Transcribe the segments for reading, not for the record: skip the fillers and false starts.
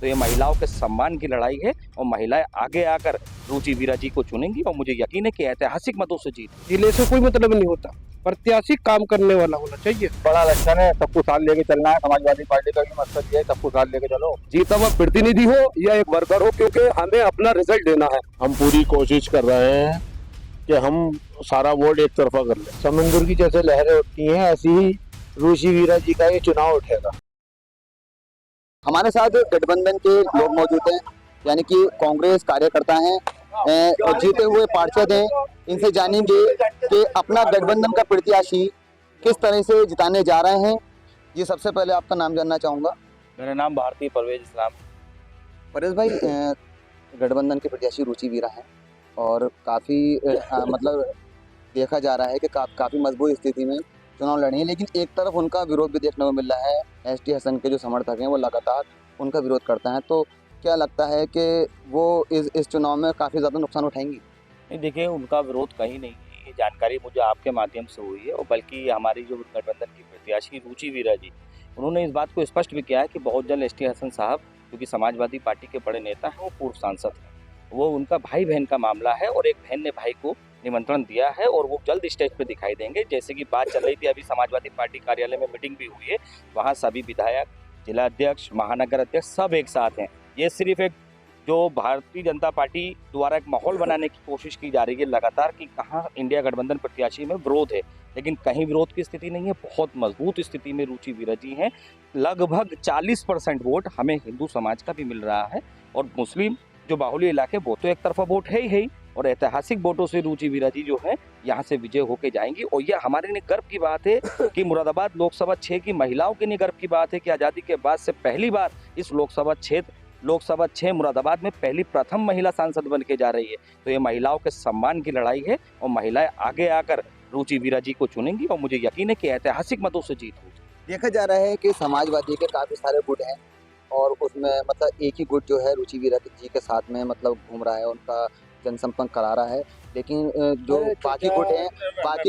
तो ये महिलाओं के सम्मान की लड़ाई है और महिलाएं आगे आकर रुचि वीरा जी को चुनेंगी और मुझे यकीन है कि ऐतिहासिक मतों से जीत। जिले से कोई मतलब नहीं होता, प्रत्याशी काम करने वाला होना चाहिए। बड़ा इलेक्शन है, सबको साथ लेके चलना है। समाजवादी पार्टी का भी मकसद ये है, सबको साथ लेके चलो। जीता हुआ प्रतिनिधि हो या एक वर्कर हो, क्योंकि हमें अपना रिजल्ट देना है। हम पूरी कोशिश कर रहे हैं कि हम सारा वोट एक तरफा कर लें। समुद्र की जैसे लहरें उठती हैं, ऐसी ही रुचि वीरा जी का ये चुनाव उठेगा। हमारे साथ गठबंधन के लोग मौजूद हैं, यानी कि कांग्रेस कार्यकर्ता हैं और जीते हुए पार्षद हैं। इनसे जानेंगे कि अपना गठबंधन का प्रत्याशी किस तरह से जिताने जा रहे हैं। ये सबसे पहले आपका नाम जानना चाहूँगा। मेरा नाम भारतीय परवेज इस्लाम। परेश भाई, गठबंधन के प्रत्याशी रुचि वीरा हैं और काफ़ी मतलब देखा जा रहा है कि काफ़ी मजबूत स्थिति में चुनाव लड़े हैं, लेकिन एक तरफ उनका विरोध भी देखने को मिल रहा है। एसटी हसन के जो समर्थक हैं वो लगातार उनका विरोध करते हैं, तो क्या लगता है कि वो इस चुनाव में काफ़ी ज़्यादा नुकसान उठाएंगी? नहीं, देखिए उनका विरोध कहीं नहीं है। ये जानकारी मुझे आपके माध्यम से हुई है और बल्कि हमारी जो गठबंधन की प्रत्याशी रुचि वीरा जी, उन्होंने इस बात को स्पष्ट भी किया है कि बहुत जल्द एसटी हसन साहब, क्योंकि समाजवादी पार्टी के बड़े नेता हैं, वो पूर्व सांसद हैं, वो उनका भाई बहन का मामला है और एक बहन ने भाई को निमंत्रण दिया है और वो जल्द स्टेज पे दिखाई देंगे। जैसे कि बात चल रही थी, अभी समाजवादी पार्टी कार्यालय में मीटिंग भी हुई है, वहाँ सभी विधायक, जिला अध्यक्ष, महानगर अध्यक्ष सब एक साथ हैं। ये सिर्फ एक जो भारतीय जनता पार्टी द्वारा एक माहौल बनाने की कोशिश की जा रही है लगातार कि कहाँ इंडिया गठबंधन प्रत्याशी में विरोध है, लेकिन कहीं विरोध की स्थिति नहीं है। बहुत मजबूत स्थिति में रुचि वीरा जी हैं। लगभग 40% वोट हमें हिंदू समाज का भी मिल रहा है और मुस्लिम जो बाहुल्य इलाके वो तो एक तरफा वोट है ही और ऐतिहासिक वोटों से रुचि वीरा जी जो है यहाँ से विजय होके जाएंगी। और यह हमारे लिए गर्व की बात है कि मुरादाबाद लोकसभा क्षेत्र की महिलाओं के लिए गर्व की बात है कि आज़ादी के बाद से पहली बार इस लोकसभा क्षेत्र मुरादाबाद में पहली प्रथम महिला सांसद बन के जा रही है। तो ये महिलाओं के सम्मान की लड़ाई है और महिलाएं आगे आकर रुचि वीरा जी को चुनेंगी और मुझे यकीन है कि ऐतिहासिक मतों से जीत होगी। देखा जा रहा है कि समाजवादी के काफ़ी सारे गुट हैं और उसमें मतलब एक ही गुट जो है रुचि वीरा जी के साथ में मतलब घूम रहा है, उनका जनसंपर्क करा रहा है, लेकिन जो बाकी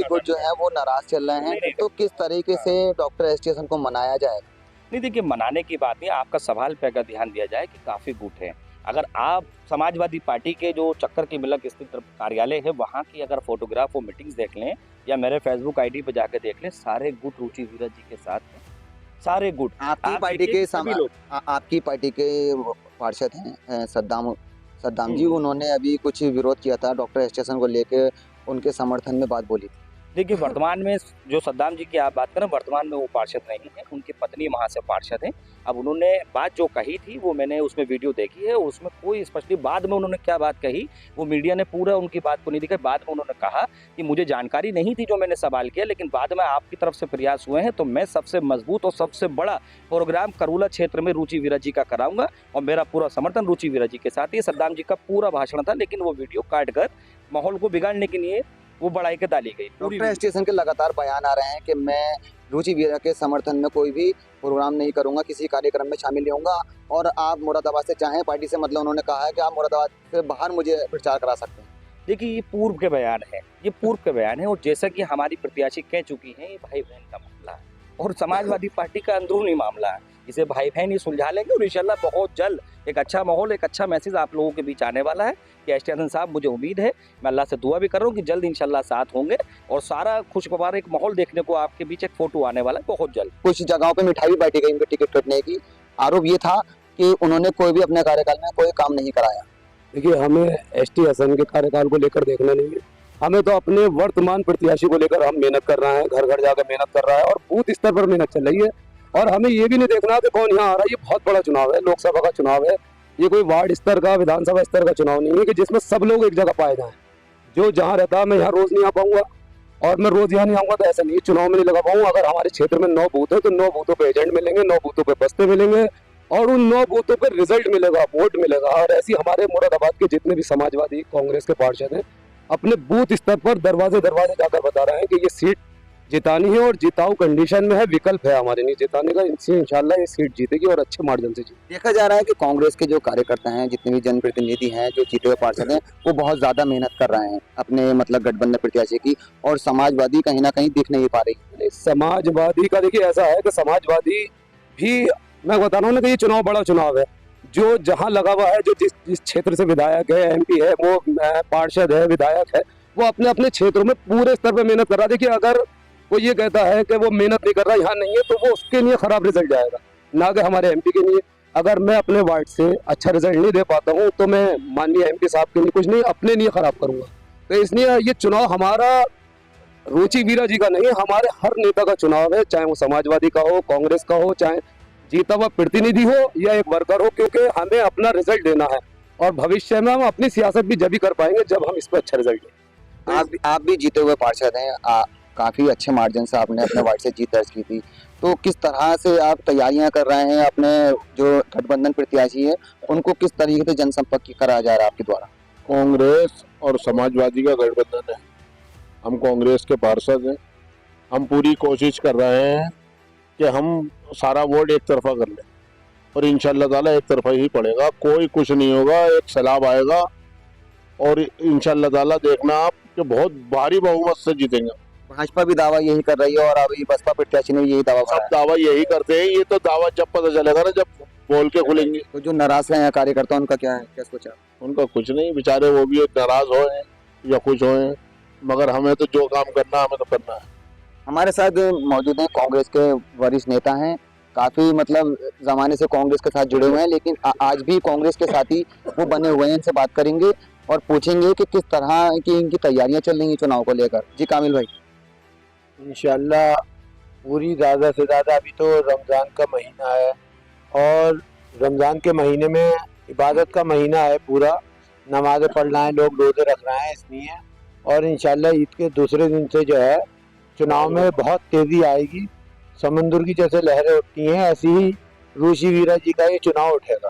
गुट जो है वो नाराज चल रहे हैं। तो किस तरीके से डॉक्टर एसटी हसन को मनाया जाए? नहीं, देखिए मनाने की बात नहीं, आपका सवाल पे अगर ध्यान दिया जाए कि काफ़ी गुट हैं। अगर आप समाजवादी पार्टी के जो चक्कर की मिलक स्थित कार्यालय है वहाँ की अगर फोटोग्राफ और मीटिंग्स देख लें या मेरे फेसबुक आईडी पे जाकर देख लें, सारे गुट रुचि वीरा जी के साथ हैं, सारे गुट। आपकी पार्टी के पार्षद हैं सद्दाम जी, उन्होंने अभी कुछ विरोध किया था डॉक्टर एसटी हसन को लेकर, उनके समर्थन में बात बोली थी। देखिए वर्तमान में जो सद्दाम जी की आप बात करें, वर्तमान में वो पार्षद नहीं है, उनकी पत्नी वहाँ से पार्षद हैं। अब उन्होंने बात जो कही थी वो मैंने उसमें वीडियो देखी है, उसमें कोई स्पष्ट बाद में उन्होंने क्या बात कही वो मीडिया ने पूरा उनकी बात को नहीं दिखाई। बाद में उन्होंने कहा कि मुझे जानकारी नहीं थी जो मैंने सवाल किया, लेकिन बाद में आपकी तरफ से प्रयास हुए हैं तो मैं सबसे मजबूत और सबसे बड़ा प्रोग्राम करूला क्षेत्र में रुचि वीरा जी का कराऊंगा और मेरा पूरा समर्थन रुचि वीरा जी के साथ। ये सद्दाम जी का पूरा भाषण था, लेकिन वो वीडियो काट कर माहौल को बिगाड़ने के लिए वो बढ़ाई के डाली गई। डॉक्टर एसटी हसन के लगातार बयान आ रहे हैं कि मैं रुचि वीरा के समर्थन में कोई भी प्रोग्राम नहीं करूंगा, किसी कार्यक्रम में शामिल नहीं होऊंगा और आप मुरादाबाद से चाहें पार्टी से, मतलब उन्होंने कहा है कि आप मुरादाबाद से बाहर मुझे प्रचार करा सकते हैं। देखिए ये पूर्व के बयान है और जैसा कि हमारी प्रत्याशी कह चुकी हैं, ये भाई बहन का मामला है और समाजवादी पार्टी का अंदरूनी मामला है। इसे भाई बहन ही सुलझा लेंगे और इंशाल्लाह बहुत जल्द एक अच्छा माहौल, एक अच्छा मैसेज आप लोगों के बीच आने वाला है कि एसटी हसन साहब, मुझे उम्मीद है, मैं अल्लाह से दुआ भी कर रहा हूँ कि जल्द इंशाल्लाह साथ होंगे और सारा खुशगवार एक माहौल देखने को आपके बीच एक फोटो आने वाला है बहुत जल्द। कुछ जगहों पे मिठाई भी बांटी गई उनके टिकट कटने की। आरोप ये था कि उन्होंने कोई भी अपने कार्यकाल में कोई काम नहीं कराया। देखिए हमें एसटी हसन के कार्यकाल को लेकर देखना नहीं है, हमें तो अपने वर्तमान प्रत्याशी को लेकर हम मेहनत कर रहे हैं, घर घर जाकर मेहनत कर रहा है और बूथ स्तर पर मेहनत चल रही है। और हमें ये भी नहीं देखना कि कौन यहाँ आ रहा है। ये बहुत बड़ा चुनाव है, लोकसभा का चुनाव है, ये कोई वार्ड स्तर का, विधानसभा स्तर का चुनाव नहीं है कि जिसमें सब लोग एक जगह पाए जाएं। जो जहाँ रहता है मैं यहाँ रोज नहीं आ पाऊंगा और मैं रोज यहाँ नहीं आऊंगा तो ऐसा नहीं, चुनाव में नहीं लगा पाऊंगा। अगर हमारे क्षेत्र में 9 बूथ है तो 9 बूथों पे एजेंट मिलेंगे, 9 बूथों पे बस्ते मिलेंगे और उन 9 बूथों पे रिजल्ट मिलेगा, वोट मिलेगा। और ऐसी हमारे मुरादाबाद के जितने भी समाजवादी कांग्रेस के पार्षद हैं अपने बूथ स्तर पर दरवाजे जाकर बता रहे हैं कि ये सीट जितानी है और जिताऊ कंडीशन में है, विकल्प है हमारे लिए जिताने का। इनसे इंशाल्लाह ये सीट जीतेगी और अच्छे मार्जिन से जीतेगी। देखा जा रहा है कि कांग्रेस के जो कार्यकर्ता हैं, जितने भी जनप्रतिनिधि हैं, जो जीते हुए पार्षद हैं, वो बहुत ज्यादा मेहनत कर रहे हैं अपने मतलब गठबंधन प्रत्याशी की, और समाजवादी कहीं ना कहीं दिख नहीं पा रही। समाजवादी का देखिए ऐसा है कि समाजवादी भी, मैं बता रहा हूँ ना कि ये चुनाव बड़ा चुनाव है, जो जहाँ लगा हुआ है, जो जिस जिस क्षेत्र से विधायक है, एमपी है, वो पार्षद है, विधायक है, वो अपने अपने क्षेत्रों में पूरे स्तर पर मेहनत कर रहा है। देखिए, अगर वो ये कहता है कि वो मेहनत नहीं कर रहा, यहाँ नहीं है, तो वो उसके लिए खराब रिजल्ट जाएगा, ना कि हमारे एमपी के लिए। अगर मैं अपने वार्ड से अच्छा रिजल्ट नहीं दे पाता हूँ तो मैं माननीय एमपी साहब के लिए कुछ नहीं, अपने लिए खराब करूंगा। तो इसलिए ये चुनाव हमारा रुचि वीरा जी का नहीं है, हमारे हर नेता का चुनाव है, चाहे वो समाजवादी का हो, कांग्रेस का हो, चाहे जीता हुआ प्रतिनिधि हो या एक वर्कर हो, क्योंकि हमें अपना रिजल्ट देना है और भविष्य में हम अपनी सियासत भी जब ही कर पाएंगे जब हम इस पर अच्छा रिजल्ट दें। आप भी जीते हुए पार्षद हैं, काफी अच्छे मार्जिन से आपने अपने वार्ड से जीत दर्ज की थी, तो किस तरह से आप तैयारियां कर रहे हैं? अपने जो गठबंधन प्रत्याशी है उनको किस तरीके से जनसंपर्क कराया जा रहा है आपके द्वारा? कांग्रेस और समाजवादी का गठबंधन है, हम कांग्रेस के पार्षद हैं। हम पूरी कोशिश कर रहे हैं कि हम सारा वोट एक तरफा कर लें और इंशाल्लाह ताला एक तरफा ही पड़ेगा, कोई कुछ नहीं होगा, एक सैलाब आएगा और इंशाल्लाह ताला देखना आप कि बहुत भारी बहुमत से जीतेंगे। भाजपा भी दावा यही कर रही है और अभी बसपा प्रत्याशी ने यही दावा सब किया है। दावा यही करते हैं, ये तो दावा जब पता चलेगा ना, जब बोल के खुलेंगे। तो जो नाराज हैं कार्यकर्ता उनका क्या है, क्या सोचा? उनका कुछ नहीं, बेचारे वो भी नाराज हो या कुछ हो, मगर हमें तो जो काम करना है हमें तो करना है। हमारे साथ मौजूद हैं कांग्रेस के वरिष्ठ नेता हैं, काफी मतलब जमाने से कांग्रेस के साथ जुड़े हुए हैं, लेकिन आज भी कांग्रेस के साथ ही वो बने हुए हैं। इनसे बात करेंगे और पूछेंगे कि किस तरह की इनकी तैयारियां चल रही हैं चुनाव को लेकर। जी कामिल भाई। इंशाल्लाह पूरी ज़्यादा से ज़्यादा, अभी तो रमज़ान का महीना है और रमज़ान के महीने में इबादत का महीना है, पूरा नमाज़ें पढ़ रहे हैं लोग, रोज़े रख रहे हैं, इसलिए। और इंशाल्लाह ईद के दूसरे दिन से जो है चुनाव में बहुत तेज़ी आएगी। समुद्र की जैसे लहरें उठती हैं, ऐसी ही रुचि वीरा जी का ये चुनाव उठेगा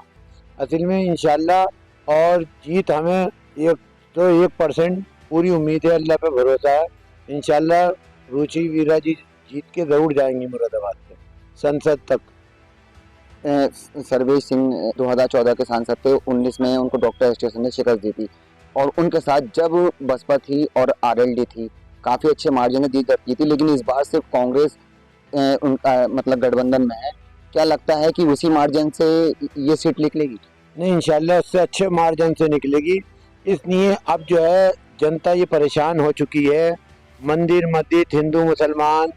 असल में इंशाल्लाह। और जीत हमें 1% पूरी उम्मीद है, अल्लाह पे भरोसा है। इंशाल्लाह रुचि वीरा जी जीत के जरूर जाएंगी मुरादाबाद से संसद तक। सर्वेश सिंह 2014 के सांसद थे, 19 में उनको डॉक्टर स्टेशन ने शिकस्त दी थी और उनके साथ जब बसपा थी और आरएलडी थी, काफ़ी अच्छे मार्जिन में जीत की थी, लेकिन इस बार सिर्फ कांग्रेस मतलब गठबंधन में है। क्या लगता है कि उसी मार्जिन से ये सीट निकलेगी? नहीं, इंशाल्लाह उससे अच्छे मार्जिन से निकलेगी। इसलिए अब जो है जनता ये परेशान हो चुकी है, मंदिर मस्जिद, हिंदू मुसलमान,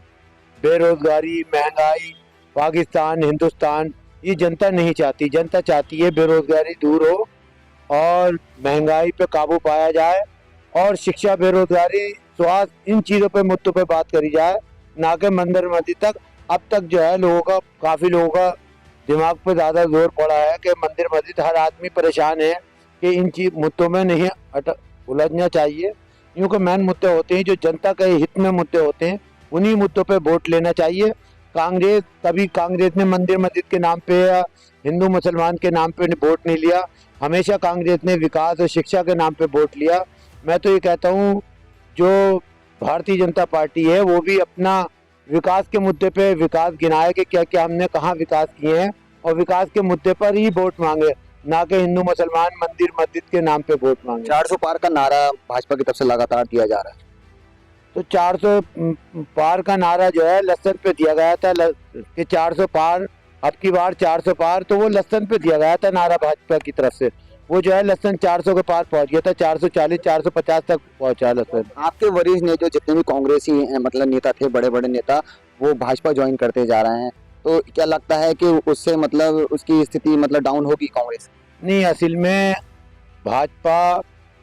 बेरोजगारी, महंगाई, पाकिस्तान, हिंदुस्तान, ये जनता नहीं चाहती। जनता चाहती है बेरोजगारी दूर हो और महंगाई पे काबू पाया जाए और शिक्षा, बेरोजगारी, स्वास्थ्य, इन चीज़ों पे मुद्दों पे बात करी जाए, ना कि मंदिर मस्जिद तक। अब तक जो है लोगों का, काफ़ी लोगों का दिमाग पे ज़्यादा जोर पड़ा है कि मंदिर मस्जिद, हर आदमी परेशान है कि इन मुद्दों में नहीं उलझना चाहिए। क्योंकि मेन मुद्दे होते हैं जो जनता के हित में मुद्दे होते हैं, उन्हीं मुद्दों पे वोट लेना चाहिए। कभी कांग्रेस ने मंदिर मस्जिद के नाम पे या हिंदू मुसलमान के नाम पे वोट नहीं लिया, हमेशा कांग्रेस ने विकास और शिक्षा के नाम पे वोट लिया। मैं तो ये कहता हूँ जो भारतीय जनता पार्टी है वो भी अपना विकास के मुद्दे पे विकास गिनाए कि क्या क्या हमने कहाँ विकास किए हैं और विकास के मुद्दे पर ही वोट मांगे, ना कि हिंदू मुसलमान मंदिर मस्जिद के नाम पे वोट मांगे। 400 पार का नारा भाजपा की तरफ से लगातार दिया जा रहा है, तो 400 पार का नारा जो है लहसन पे दिया गया था कि 400 पार, अब की बार 400 पार, तो वो लहसन पे दिया गया था नारा भाजपा की तरफ से। वो जो है लहसन 400 के पार पहुंच गया था, 440 450 तक पहुंचा लहसन। आपके वरिष्ठ नेता जितने भी कांग्रेसी मतलब नेता थे, बड़े बड़े नेता, वो भाजपा ज्वाइन करते जा रहे हैं, तो क्या लगता है कि उससे मतलब उसकी स्थिति मतलब डाउन होगी कांग्रेस? नहीं, असल में भाजपा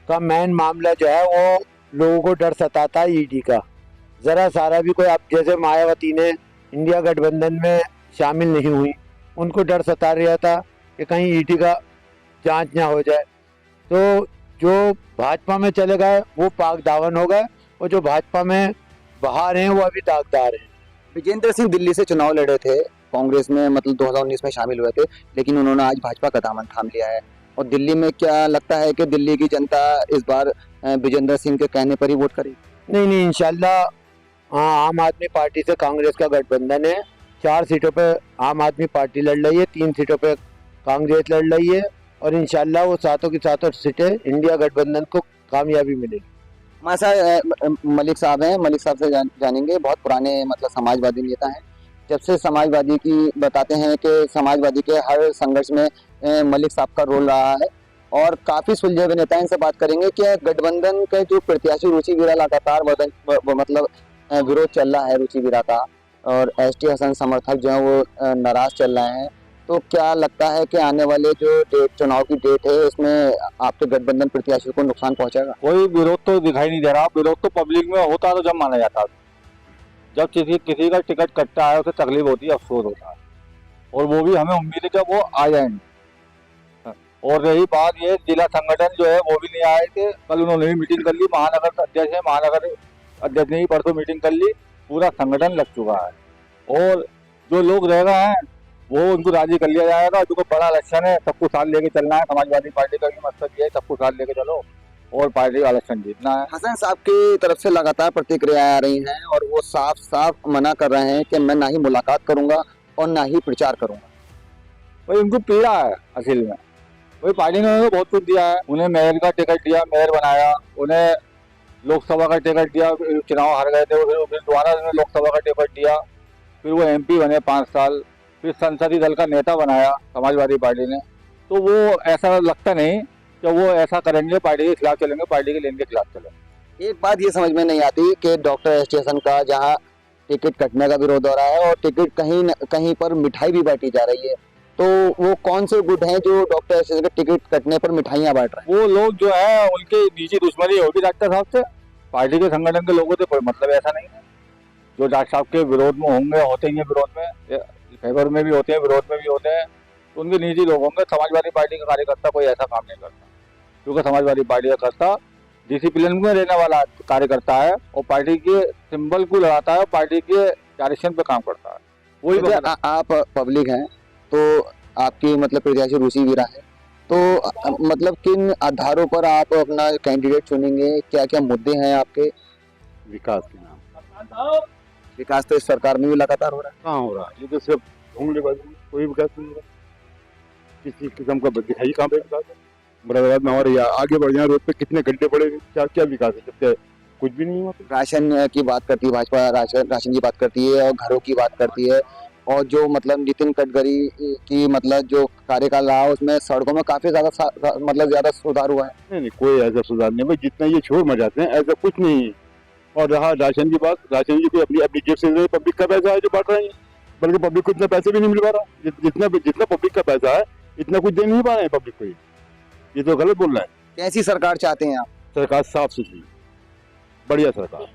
का मेन मामला जो है वो लोगों को डर सताता है ईडी का। ज़रा सारा भी कोई, अब जैसे मायावती ने इंडिया गठबंधन में शामिल नहीं हुई, उनको डर सता रहा था कि कहीं ईडी का जांच ना हो जाए। तो जो भाजपा में चले गए वो पाक दावन हो गए और जो भाजपा में बाहर हैं वो अभी दागदार हैं। विजेंद्र सिंह दिल्ली से चुनाव लड़े थे, कांग्रेस में मतलब 2019 में शामिल हुए थे, लेकिन उन्होंने आज भाजपा का दामन थाम लिया है। और दिल्ली में क्या लगता है कि दिल्ली की जनता इस बार विजेंद्र सिंह के कहने पर ही वोट करेगी? नहीं, इंशाल्लाह हाँ, आम आदमी पार्टी से कांग्रेस का गठबंधन है। 4 सीटों पे आम आदमी पार्टी लड़ रही है, 3 सीटों पे कांग्रेस लड़ रही है और इंशाल्लाह वो सातों की सातों सीटें इंडिया गठबंधन को कामयाबी मिलेगी। हमारे साथ मलिक साहब हैं, मलिक साहब से जानेंगे। बहुत पुराने मतलब समाजवादी नेता हैं, जब से समाजवादी की बताते हैं कि समाजवादी के हर संघर्ष में मलिक साहब का रोल रहा है और काफी सुलझे हुए नेता हैं। इनसे बात करेंगे कि गठबंधन के जो प्रत्याशी रुचि वीरा लगातार मतलब विरोध चल रहा है रुचि वीरा का, और एसटी हसन समर्थक जो है वो नाराज चल रहे हैं। तो क्या लगता है कि आने वाले जो चुनाव की डेट है उसमें आपके गठबंधन प्रत्याशी को नुकसान पहुंचेगा? कोई विरोध तो दिखाई नहीं दे रहा। विरोध तो पब्लिक में होता तो जब माना जाता है, जब किसी का टिकट कटता है उसे तकलीफ होती है, अफसोस होता है, और वो भी हमें उम्मीद है कि वो आ जाएंगे। और रही बात ये, जिला संगठन जो है वो भी नहीं आए थे। कल उन्होंने भी मीटिंग कर ली, महानगर अध्यक्ष है, महानगर अध्यक्ष ने ही परसों मीटिंग कर ली, पूरा संगठन लग चुका है। और जो लोग रह गए हैं वो उनको राजी कर लिया जाएगा। जो बड़ा इलेक्शन है, सबको साथ लेके चलना है। समाजवादी पार्टी का भी मकसद ये है, सबको साथ लेके चलो और पार्टी का इलेक्शन जीतना है। हसन साहब की तरफ से लगातार प्रतिक्रियाएं आ रही हैं और वो साफ साफ मना कर रहे हैं कि मैं ना ही मुलाकात करूंगा और ना ही प्रचार करूंगा। भाई उनको पीड़ा है असल में। वही पार्टी ने उन्हें बहुत कुछ दिया है, उन्हें मेयर का टिकट दिया, मेयर बनाया, उन्हें लोकसभा का टिकट दिया, चुनाव हार गए थे, फिर दोबारा उन्हें लोकसभा का टिकट दिया, फिर वो MP बने 5 साल, फिर संसदीय दल का नेता बनाया समाजवादी पार्टी ने। तो वो ऐसा लगता नहीं कि वो ऐसा करेंगे पार्टी के खिलाफ चलेंगे, पार्टी के लेन के खिलाफ चलेंगे। एक बात ये समझ में नहीं आती कि डॉक्टर एसटी हसन का जहाँ टिकट कटने का विरोध हो रहा है और टिकट कहीं पर मिठाई भी बांटी जा रही है, तो वो कौन से गुट हैं जो डॉक्टर एसटी हसन के टिकट कटने पर मिठाइयाँ बांट रहे हैं? वो लोग जो है उनके निजी दुश्मनी होगी डॉक्टर साहब से, पार्टी के संगठन के लोगों से कोई मतलब ऐसा नहीं है। जो डॉक्टर साहब के विरोध में होंगे, होते ही विरोध में, फेवर में भी होते हैं, विरोध में भी होते हैं, तो उनके निजी लोग होंगे। समाजवादी पार्टी का कार्यकर्ता कोई ऐसा काम नहीं करता, क्योंकि समाजवादी पार्टी का कर्ता डिसिप्लिन में रहने वाला कार्यकर्ता है और पार्टी के सिंबल को लड़ाता है, पार्टी के डायरेक्शन पे काम करता है। वही आप पब्लिक हैं तो आपकी मतलब प्रत्याशी रुचि वीरा है, तो मतलब किन आधारों पर आप अपना कैंडिडेट चुनेंगे? क्या क्या मुद्दे हैं आपके? विकास के नाम विकास तो इस सरकार में भी लगातार हो रहा है। कहाँ हो रहा है? ये तो सिर्फ ढूंढलेबाजी, कोई विकास नहीं हो रहा। किसी किस्म का दिखाई कहाँ पे विकास है? मुरादाबाद में हमारे आगे बढ़ जाए, रोड पे कितने गड्ढे पड़े, क्या क्या विकास है? जब कुछ भी नहीं हुआ। राशन की बात करती है भाजपा, राशन की बात करती है और घरों की बात करती है, और जो मतलब नितिन गडकरी की मतलब जो कार्यकाल रहा उसमें सड़कों में काफी ज्यादा सुधार हुआ है। नहीं, कोई ऐसा सुधार नहीं भाई, जितना ये शोर मचाते हैं ऐसा कुछ नहीं है। और रहा राशन की बात, राशन की कोई अपनी जेब से नहीं, पब्लिक का पैसा है जो बांट रहे हैं, बल्कि पब्लिक को इतना पैसे भी नहीं मिल पा रहा। जितना पब्लिक का पैसा है इतना कुछ दे नहीं पा रहे हैं पब्लिक को। ये तो गलत बोल रहा है। कैसी सरकार चाहते हैं आप? सरकार साफ सुथरी, बढ़िया सरकार।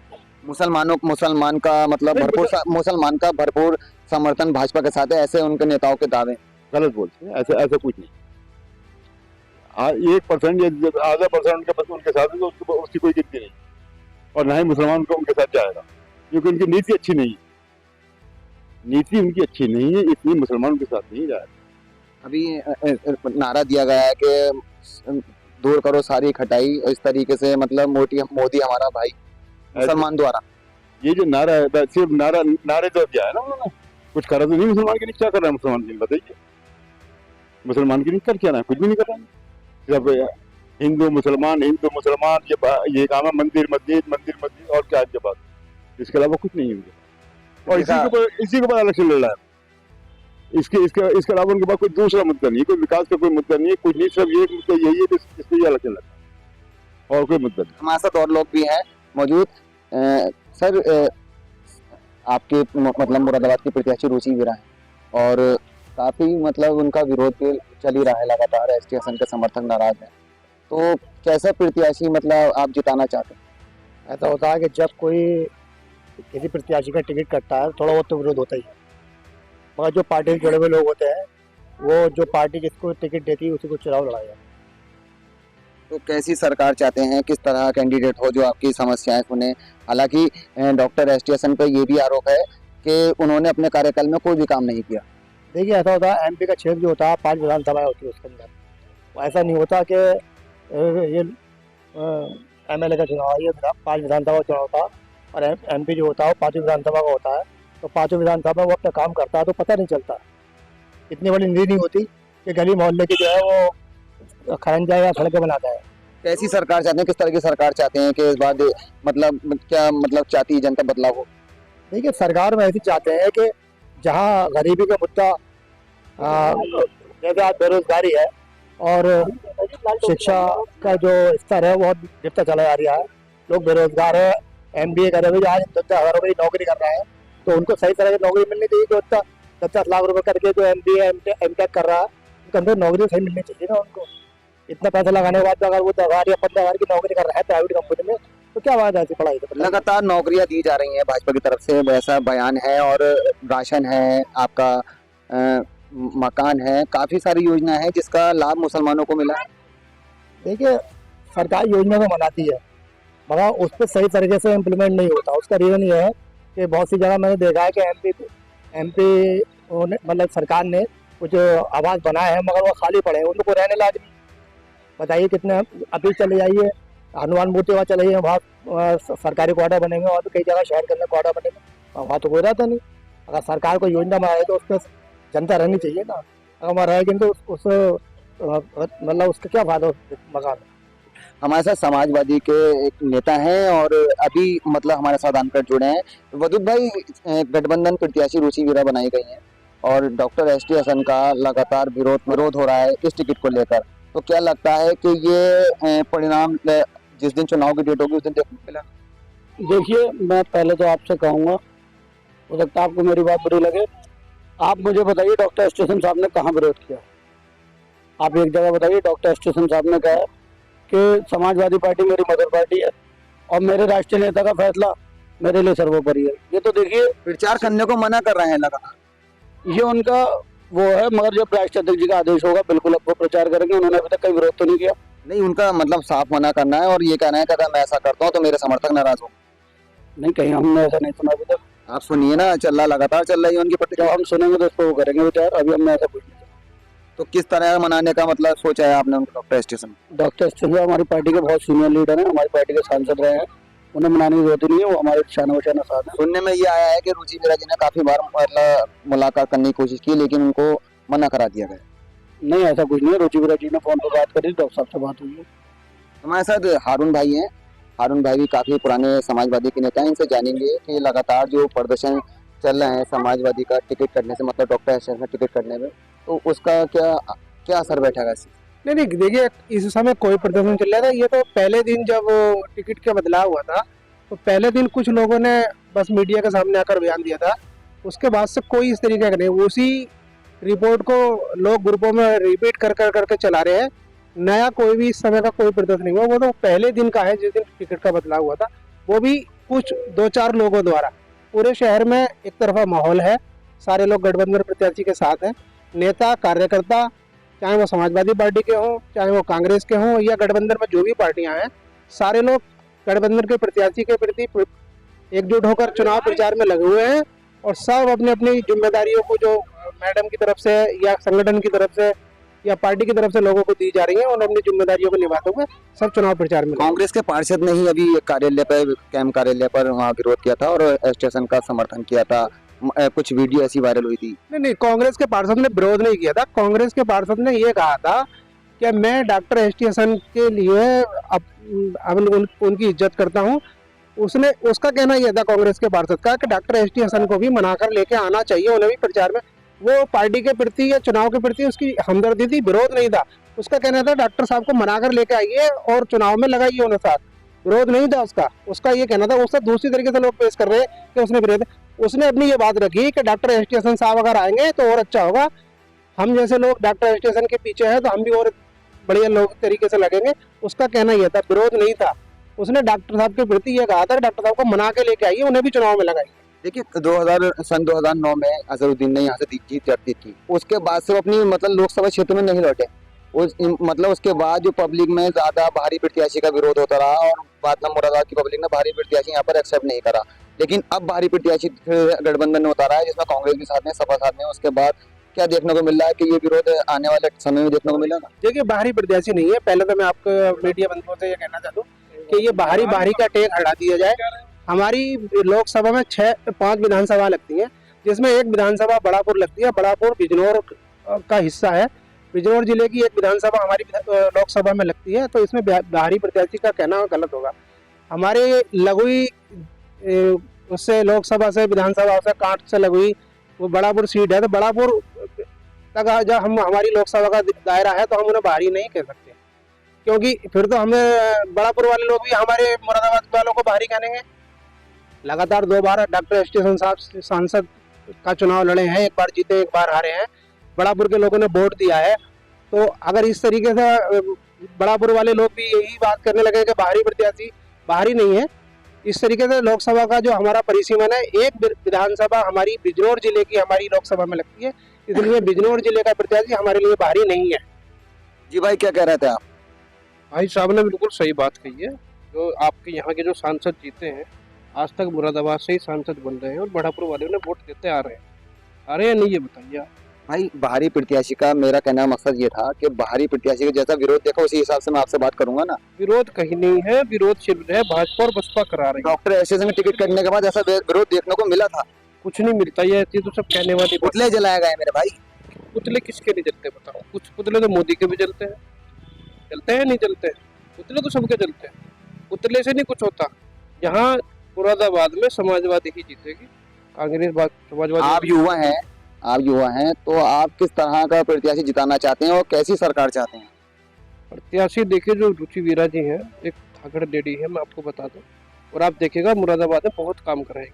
मुसलमान का भरपूर समर्थन भाजपा के साथ है, ऐसे उनके नेताओं के दावे। गलत बोलते हैं, ऐसा कुछ नहीं। 1% या आधा % उनके साथ है तो उसकी कोई गिनती नहीं, और ना ही मुसलमान को उनके साथ जाएगा, क्योंकि उनकी नीति अच्छी नहीं है। नीति उनकी अच्छी नहीं है, इसलिए मुसलमान उनके साथ नहीं जाएगा। अभी नारा दिया गया है कि दूर करो सारी खटाई, इस तरीके से मतलब मोदी हमारा भाई, मुसलमान द्वारा। ये जो नारा है सिर्फ नारे तो दिया है ना उन्होंने, कुछ करा तो नहीं। मुसलमान के लिए क्या कर रहा है मुसलमान के लिए बताइए? मुसलमान के लिए कर क्या रहा है? कुछ भी नहीं कर रहा है। जब हिंदू मुसलमान ये काम है, मंदिर मस्जिद और क्या है बात, इसके अलावा कुछ नहीं है। और इसी के ऊपर इलेक्शन लड़ रहा है। इसके अलावा उनके पास कोई दूसरा मुद्दा नहीं है, कोई विकास का कोई मुद्दा नहीं है, कुछ नहीं, सिर्फ ये मुद्दा यही है कि इसके लिए इलेक्शन लड़ रहा है, और कोई मुद्दा नहीं। हमारे साथ और लोग भी हैं मौजूद। सर, आपके मतलब मुरादाबाद की प्रत्याशी रुचि वीरा है और काफी मतलब उनका विरोध भी चल ही रहा है लगातार, एसटी हसन के समर्थक नाराज हैं, तो कैसा प्रत्याशी मतलब आप जिताना चाहते हैं? ऐसा होता है कि जब कोई किसी प्रत्याशी का टिकट कटता है थोड़ा बहुत तो विरोध होता ही है, मगर जो पार्टी से जुड़े हुए लोग होते हैं वो जो पार्टी जिसको टिकट देती है उसी को चुनाव लड़ाएगा। तो कैसी सरकार चाहते हैं? किस तरह कैंडिडेट हो जो आपकी समस्याएं सुने? हालांकि डॉक्टर एसटी हसन पर ये भी आरोप है कि उन्होंने अपने कार्यकाल में कोई भी काम नहीं किया। देखिए, ऐसा होता है MP का क्षेत्र जो होता है 5 विधानसभाएं होती है उसके अंदर। ऐसा नहीं होता कि ये MLA का चुनाव है, ये 5 विधानसभा चुनाव होता है, और MP जो होता है वो 5 विधानसभा का होता है। तो 5 विधानसभा वो अपना काम करता है तो पता नहीं चलता, इतनी बड़ी निधि नहीं होती कि गली मोहल्ले की जो है वो खरंजा या सड़कें बनाता है। कैसी सरकार चाहते हैं? किस तरह की सरकार चाहते हैं कि इस बार मतलब क्या मतलब चाहती है जनता बदलाव हो? देखिए, सरकार में ऐसी चाहते हैं कि जहाँ गरीबी का मुद्दा जैसे आज बेरोजगारी है और शिक्षा का जो स्तर है बहुत गिरता चला जा रहा है। लोग बेरोजगार है, MBA करे हुए आज 10,000 रुपये की नौकरी कर रहे हैं, तो उनको सही तरह की नौकरी मिलनी चाहिए। जो 10-10 लाख रुपए करके जो MBA MTech कर रहा है, उनके अंदर नौकरी सही मिलनी चाहिए ना उनको। इतना पैसा लगाने के बाद अगर वो 10,000 या 15,000 की नौकरी कर रहा है प्राइवेट कंपनी में, तो क्या बात है ऐसी पढ़ाई तो? लगातार नौकरियां दी जा रही हैं भाजपा की तरफ से, वैसा बयान है, और राशन है, आपका मकान है, काफी सारी योजना है जिसका लाभ मुसलमानों को मिला है। देखिए, सरकार योजना तो बनाती है मगर उस पर सही तरीके से इम्प्लीमेंट नहीं होता। उसका रीज़न ये है कि बहुत सी जगह मैंने देखा है कि MP मतलब सरकार ने कुछ आवास बनाए हैं मगर वो खाली पड़े हैं, उनको रहने लायक नहीं। बताइए कितने अभी चले जाइए हनुमान मूर्ति वहाँ चले जाइए, वहाँ सरकारी क्वार्टर बनेंगे, और भी कई जगह शहर के अंदर क्वार्टर बनेंगे, वहाँ तो कोई रहता नहीं। अगर सरकार को योजना बनाए तो उस पर जनता रहनी चाहिए ना। अगर वहाँ रहेगी तो उस मतलब उसका क्या फायदा मकान। हमारे साथ समाजवादी के एक नेता हैं और अभी मतलब हमारे साथ आनकर जुड़े हैं। वदुद भाई, गठबंधन प्रत्याशी रुचि वीरा बनाई गई हैं और डॉक्टर ST हसन का लगातार विरोध हो रहा है इस टिकट को लेकर, तो क्या लगता है कि ये परिणाम जिस दिन चुनाव की डेट होगी उस दिन देखने को मिला? देखिए, मैं पहले तो आपसे कहूँगा, हो सकता है आपको मेरी बात बुरी लगे, आप मुझे बताइए डॉक्टर ST हसन साहब ने कहाँ विरोध किया? आप एक जगह बताइए डॉक्टर ST हसन साहब ने कहा कि समाजवादी पार्टी मेरी मदर पार्टी है और मेरे राष्ट्रीय नेता का फैसला मेरे लिए सर्वोपरि है। ये तो देखिए, प्रचार करने को मना कर रहे हैं लगातार। ये उनका वो है, मगर जब राष्ट्रीय अध्यक्ष जी का आदेश होगा बिल्कुल अब वो प्रचार करेंगे। उन्होंने अभी तक कोई विरोध तो नहीं किया। नहीं, उनका मतलब साफ मना करना है और ये कहना है कि अगर मैं ऐसा करता हूँ तो मेरे समर्थक नाराज हो। नहीं, कहीं हमने ऐसा नहीं सुना अभी तक। आप सुनिए ना, लगातार चल रही है उनकी जब प्रतिक्रिया। हम सुनेंगे तो उसको वो करेंगे विचार, अभी हमने ऐसा कुछ नहीं सुना। तो किस तरह मनाने का मतलब सोचा है आपने doctor ST Hasan? Doctor ST Hasan हमारी पार्टी के बहुत सीनियर लीडर हैं, हमारी पार्टी के सांसद रहे हैं, उन्हें मनाने की जरूरत नहीं है, वो हमारे शाना साथ है। सुनने में ये आया है कि रुचि वीरा जी ने काफी बार मतलब मुलाकात करने की कोशिश की लेकिन उनको मना करा दिया गया। नहीं, ऐसा कुछ नहीं है। रुचि वीरा जी ने फोन पर बात करी, डॉक्टर साहब से बात हुई है। हमारे साथ हारून भाई हैं। हारून भाई भी काफी पुराने समाजवादी के नेता हैं, इनसे जानेंगे कि लगातार जो प्रदर्शन चल रहे हैं समाजवादी का टिकट कटने से, मतलब डॉक्टर ST हसन का टिकट कटने में, तो उसका क्या असर बैठेगा इससे? नहीं, देखिए, इस समय कोई प्रदर्शन चल रहा था। ये तो पहले दिन जब टिकट का बदलाव हुआ था तो पहले दिन कुछ लोगों ने बस मीडिया के सामने आकर बयान दिया था, उसके बाद से कोई इस तरीके का नहीं। उसी रिपोर्ट को लोग ग्रुपों में रिपीट करके चला रहे हैं। नया कोई भी इस समय का कोई प्रदर्शन नहीं हुआ। वो तो पहले दिन का है जिस दिन टिकट का बदलाव हुआ था, वो भी कुछ 2-4 लोगों द्वारा। पूरे शहर में एक तरफा माहौल है, सारे लोग गठबंधन प्रत्याशी के साथ हैं। नेता कार्यकर्ता, चाहे वो समाजवादी पार्टी के हों, चाहे वो कांग्रेस के हों, या गठबंधन में जो भी पार्टियां हैं, सारे लोग गठबंधन के प्रत्याशी के प्रति एकजुट होकर चुनाव प्रचार में लगे हुए हैं और सब अपनी अपनी जिम्मेदारियों को जो मैडम की तरफ से या संगठन की तरफ से या पार्टी की तरफ से लोगों को दी जा रही है, उन्हें अपनी जिम्मेदारियों को निभाते हुए सब चुनाव प्रचार में। कांग्रेस के पार्षद ने ही अभी कार्यालय पर, कैंप कार्यालय पर वहाँ विरोध किया था और ST हसन का समर्थन किया था। कुछ वीडियो ऐसी वायरल हुई थी। नहीं, कांग्रेस के पार्षद ने विरोध नहीं किया था। कांग्रेस के पार्षद ने ये कहा था कि मैं डॉक्टर ST हसन के लिए उनकी इज्जत करता हूं। उसका कहना यह था कांग्रेस के पार्षद का कि डॉक्टर ST हसन को भी मनाकर लेके आना चाहिए, उन्हें भी प्रचार में। वो पार्टी के प्रति या चुनाव के प्रति उसकी हमदर्दी थी, विरोध नहीं था। उसका कहना था डॉक्टर साहब को मनाकर लेके आइए और चुनाव में लगाइए उन्हें साथ, विरोध नहीं था उसका ये कहना था। उससे दूसरी तरीके से लोग पेश कर रहे हैं कि उसने विरोध। उसने अपनी ये बात रखी कि डॉक्टर ST हसन साहब अगर आएंगे तो और अच्छा होगा, हम जैसे लोग डॉक्टर ST हसन के पीछे हैं तो हम भी और बढ़िया लोग तरीके से लगेंगे। उसका कहना यह था, विरोध नहीं था। उसने डॉक्टर साहब के प्रति यह कहा था डॉक्टर साहब को मना के लेके आइए, उन्हें भी चुनाव में लगाइए। देखिए, 2009 में अजहरुद्दीन ने यहाँ से जीत दर्ज की। उसके बाद से वो अपनी मतलब लोकसभा क्षेत्र में नहीं लौटे। मतलब उसके बाद जो पब्लिक में ज्यादा भारी प्रत्याशी का विरोध होता रहा और बाद में मुरादाबाद की पब्लिक ने भारी प्रत्याशी यहाँ पर एक्सेप्ट नहीं करा। लेकिन अब भारी प्रत्याशी गठबंधन ने उतारा है जिसमें कांग्रेस भी साथ में, सपा साथ में। उसके बाद क्या देखने को मिल रहा है कि ये विरोध आने वाले समय में देखने को मिलेगा? देखिए, बाहरी प्रत्याशी नहीं है। पहले तो मैं आपको मीडिया बंधुओं से ये कहना चाहता हूँ कि ये बाहरी का टेक हटा दिया जाए। हमारी लोकसभा में 5 विधानसभा लगती है, जिसमें एक विधानसभा बड़ापुर लगती है। बड़ापुर बिजनौर का हिस्सा है। बिजनौर जिले की एक विधानसभा हमारी लोकसभा में लगती है, तो इसमें बाहरी प्रत्याशी का कहना गलत होगा। हमारे लगुई उससे लोकसभा से विधानसभा से कांट से लगुई वो बड़ापुर सीट है, तो बड़ापुर तक जब हम हमारी लोकसभा का दायरा है तो हम उन्हें बाहरी नहीं कह सकते, क्योंकि फिर तो हमें बड़ापुर वाले लोग भी हमारे मुरादाबाद वालों को बाहरी कहेंगे। लगातार 2 बार डॉक्टर एस.टी. हसन साहब सांसद का चुनाव लड़े हैं, एक बार जीते एक बार हारे हैं, बड़ापुर के लोगों ने वोट दिया है। तो अगर इस तरीके से बड़ापुर वाले लोग भी यही बात करने लगे कि बाहरी प्रत्याशी, बाहरी नहीं है, इस तरीके से लोकसभा का जो हमारा परिसीमन है, एक विधानसभा हमारी बिजनौर जिले की हमारी लोकसभा में लगती है, इसलिए बिजनौर जिले का प्रत्याशी हमारे लिए बाहरी नहीं है। जी भाई, क्या कह रहे थे आप? भाई साहब ने बिल्कुल सही बात कही है। जो आपके यहाँ के जो सांसद जीते हैं, आज तक मुरादाबाद से ही सांसद बन रहे हैं और बड़ापुर वाले ने वोट देते आ रहे हैं नहीं, ये बताइए आप। भाई, बाहरी प्रत्याशी का मेरा कहने का मकसद ये था कि बाहरी प्रत्याशी का जैसा विरोध देखा उसी हिसाब से मैं आपसे बात करूंगा ना। विरोध कहीं नहीं है, विरोध सिर्फ है भाजपा और बसपा करा रही है। Doctor ST. में टिकट कटने के बाद ऐसा विरोध देखने को मिला था। कुछ नहीं मिलता, ये तो सब कहने वाली बात। पुतले जलाए गए मेरे भाई। पुतले किसके नहीं जलते बताओ? कुछ पुतले तो मोदी के भी जलते हैं नहीं जलते? पुतले तो सबके जलते हैं, पुतले से नहीं कुछ होता। यहाँ मुरादाबाद में समाजवादी ही जीतेगी, कांग्रेस समाजवादी। आप युवा हैं तो आप किस तरह का प्रत्याशी जिताना चाहते हैं और कैसी सरकार चाहते हैं? प्रत्याशी देखिए, जो रुचि वीरा जी हैं, एक थागड़ लेडी है, मैं आपको बता दूं, और आप देखिएगा मुरादाबाद में बहुत काम कराएंगे,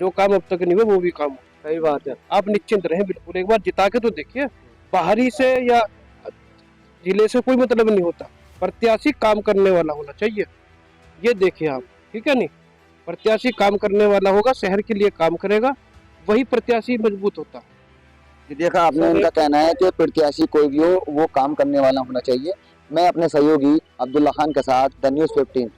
जो काम अब तक नहीं हुआ वो भी काम हो। सही बात है। आप निश्चिंत रहें, बिल्कुल एक बार जिता के तो देखिए। बाहरी से या जिले से कोई मतलब नहीं होता, प्रत्याशी काम करने वाला होना चाहिए, ये देखिए आप, ठीक है नहीं? प्रत्याशी काम करने वाला होगा, शहर के लिए काम करेगा, वही प्रत्याशी मजबूत होता है। देखा आपने, उनका कहना है कि प्रत्याशी कोई भी हो वो काम करने वाला होना चाहिए। मैं अपने सहयोगी अब्दुल्ला खान के साथ द न्यूज़ 15।